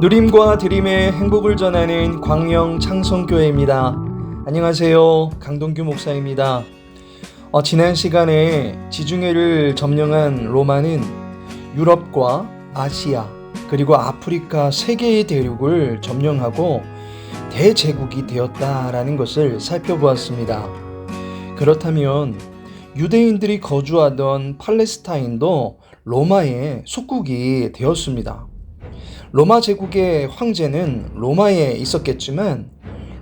누림과 드림의 행복을 전하는 광명 창성교회입니다. 안녕하세요. 강동규 목사입니다. 지난 시간에 지중해를 점령한 로마는 유럽과 아시아 그리고 아프리카 3개의 대륙을 점령하고 대제국이 되었다라는 것을 살펴보았습니다. 그렇다면 유대인들이 거주하던 팔레스타인도 로마의 속국이 되었습니다. 로마 제국의 황제는 로마에 있었겠지만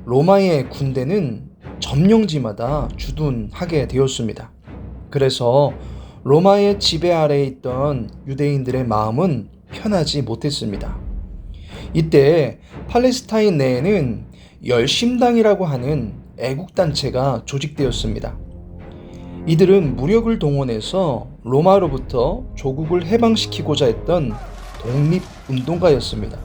로마의 군대는 점령지마다 주둔하게 되었습니다. 그래서 로마의 지배 아래에 있던 유대인들의 마음은 편하지 못했습니다. 이때 팔레스타인 내에는 열심당이라고 하는 애국단체가 조직되었습니다. 이들은 무력을 동원해서 로마로부터 조국을 해방시키고자 했던 독립운동가였습니다.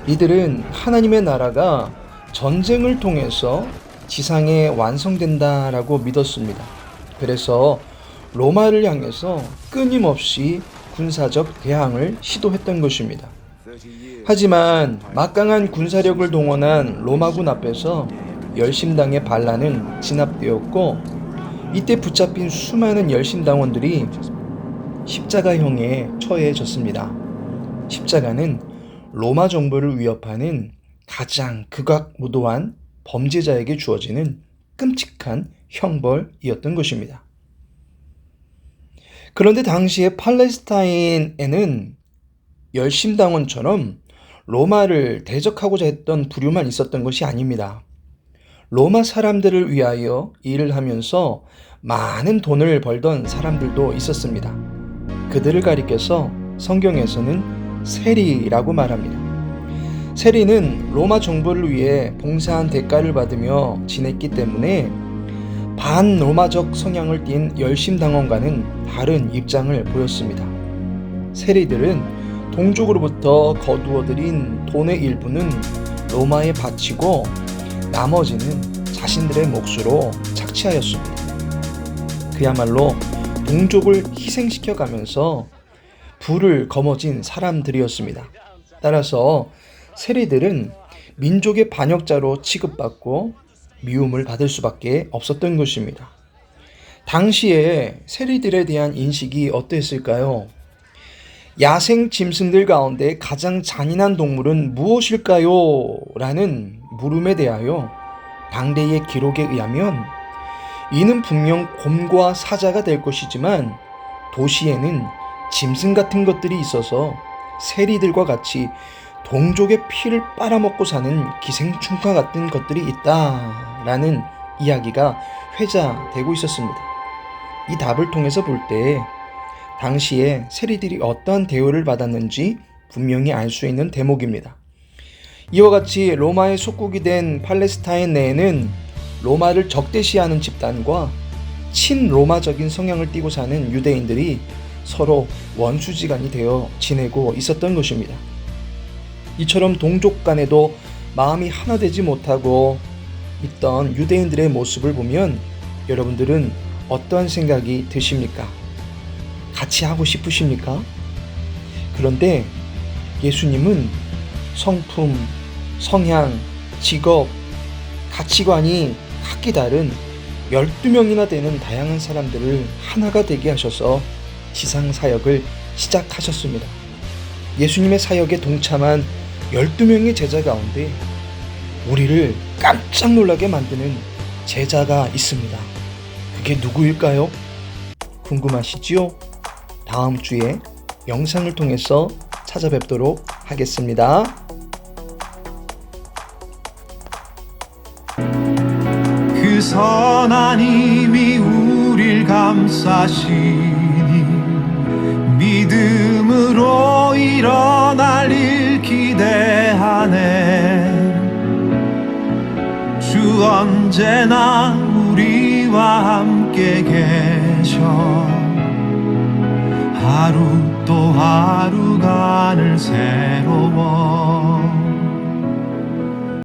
이들은 하나님의 나라가 전쟁을 통해서 지상에 완성된다라고 믿었습니다. 그래서 로마를 향해서 끊임없이 군사적 대항을 시도했던 것입니다. 하지만 막강한 군사력을 동원한 로마군 앞에서 열심당의 반란은 진압되었고, 이때 붙잡힌 수많은 열심당원들이 십자가형에 처해졌습니다. 십자가는 로마 정부를 위협하는 가장 극악무도한 범죄자에게 주어지는 끔찍한 형벌이었던 것입니다. 그런데 당시에 팔레스타인에는 열심당원처럼 로마를 대적하고자 했던 부류만 있었던 것이 아닙니다. 로마 사람들을 위하여 일을 하면서 많은 돈을 벌던 사람들도 있었습니다. 그들을 가리켜서 성경에서는 세리라고 말합니다. 세리는 로마 정부를 위해 봉사한 대가를 받으며 지냈기 때문에 반로마적 성향을 띤 열심당원과는 다른 입장을 보였습니다. 세리들은 동족으로부터 거두어들인 돈의 일부는 로마에 바치고 나머지는 자신들의 몫으로 착취하였습니다. 그야말로 동족을 희생시켜가면서 부를 거머쥔 사람들이었습니다. 따라서 세리들은 민족의 반역자로 취급받고 미움을 받을 수밖에 없었던 것입니다. 당시에 세리들에 대한 인식이 어땠을까요? 야생 짐승들 가운데 가장 잔인한 동물은 무엇일까요? 라는 물음에 대하여 당대의 기록에 의하면 이는 분명 곰과 사자가 될 것이지만 도시에는 짐승 같은 것들이 있어서 세리들과 같이 동족의 피를 빨아먹고 사는 기생충과 같은 것들이 있다라는 이야기가 회자되고 있었습니다. 이 답을 통해서 볼 때 당시에 세리들이 어떠한 대우를 받았는지 분명히 알 수 있는 대목입니다. 이와 같이 로마의 속국이 된 팔레스타인 내에는 로마를 적대시하는 집단과 친로마적인 성향을 띠고 사는 유대인들이 서로 원수지간이 되어 지내고 있었던 것입니다. 이처럼 동족 간에도 마음이 하나 되지 못하고 있던 유대인들의 모습을 보면 여러분들은 어떠한 생각이 드십니까? 같이 하고 싶으십니까? 그런데 예수님은 성품, 성향, 직업, 가치관이 각기 다른 12명이나 되는 다양한 사람들을 하나가 되게 하셔서 지상 사역을 시작하셨습니다. 예수님의 사역에 동참한 12명의 제자 가운데 우리를 깜짝 놀라게 만드는 제자가 있습니다. 그게 누구일까요? 궁금하시지요? 다음 주에 영상을 통해서 찾아뵙도록 하겠습니다. 그 선한 힘이 우릴 감싸시니 믿음으로 일어날 일 기대하네. 주 언제나 우리와 함께 계셔. 하루 또 하루가 늘 새로워.